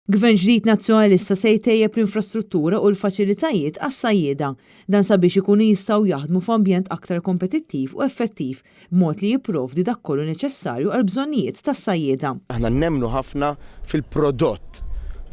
Gvern ġdid nazzjonalista se jtejjeb l-infrastruttura u l-faċilitajiet għas-sajjieda dan sabiex ikunu jistgħu jaħdmu f'ambjent aktar kompetittiv u effettiv b'mod li jipprovdi dak kollu neċessarju għal bżonnijiet tas-sajjieda. Aħna nemmnu ħafna fil-prodott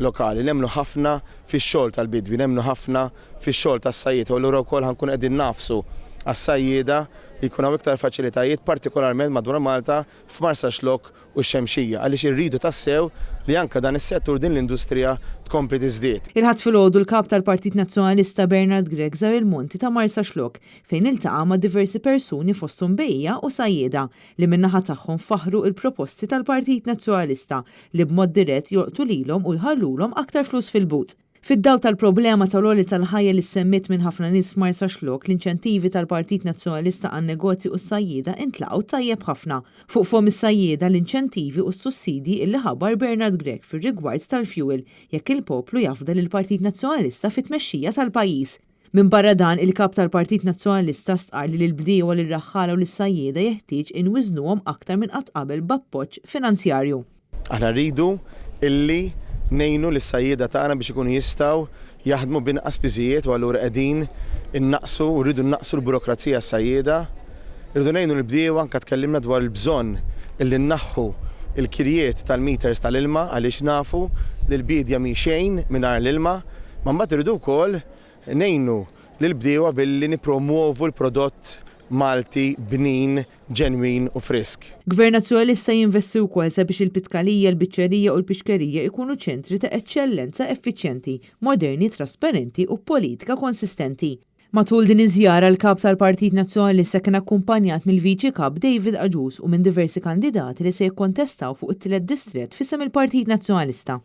lokali, nemmnu ħafna fix-xogħol tal-bidwi, nemmnu ħafna fix-xogħol tas-sajjieda u allura wkoll ħankun qegħdin nafsu għas-sajjieda li jkun hawn iktar faċilitajiet partikolarment madwar Malta f'Marsaxlokk u x-Xemxija għaliex irridu tassew li anke dan is-settur din l-industrija tkompli tiżdied. Il-ħadd filgħodu l-kap tal-Partit Nazzjonalista Bernard Gregg żar il-Monti ta' Marsaxlokk fejn iltaqa' ma' diversi persuni fosthom bejja u sajjieda li min-naħa tagħhom faħru il-proposti tal-Partit Nazzjonalista li b'mod dirett jolqtu lilhom u jħallulhom aktar flus fil-but. Fid-dawl tal-problema tal-għoli tal-ħajja li semmit minn ħafna nies f'Marsaxlokk l-inċentivi tal-Partit Nazzjonalista għan-negozji u s-sajjieda intlaqgħu tajjeb ħafna. Fuq fom is-sajjieda l-inċentivi u s-sussidji illi ħabar Bernard Gregg fir-rigward tal-fuel jekk il-poplu jafda lill-Partit Nazzjonalista fit-tmexxija tal-pajjiż. Minn barra dan il-kap tal-Partit Nazzjonalista stqar li l-bdiewa li rraħħala u lis-sajjieda jeħtieġ inwiżnuhom aktar minn qatt qabel b'appoġġ finanzjarju. Aħna rridu illi nejnu l-sajjieda tagħna biex ikunu jistgħu jaħdmu b'inqas piżijiet u allura qegħdin innaqsu u rridu naqsu l-burokrazija s-sajjieda. Irridu ngħinu l-bdiewa anke tkellimna dwar il-bżonn illi nnaħħu il-kirjiet tal-meters tal-ilma għaliex nafu li l-bidja mi xejn mingħajr l-ilma, ma mbagħad irridu wkoll ngħinu lill-bdiewa billi nippromuovu l-prodott Malti bnin, ġenwin u frisk. Gvern Nazzjonalista jinvesti wkoll sabiex il-pitkalija, l-biċċerija u l-pixkerija ikunu ċentri ta' eċċellenza effiċjenti, moderni, trasparenti u politika konsistenti. Matul din iż-żjara l-kap tal-Partit Nazzjonalista kien akkumpanjat mill-Viċi Kap David Aġus u minn diversi kandidati li se jikkontestaw fuq it-tielet distrett f'isem il-Partit Nazzjonalista.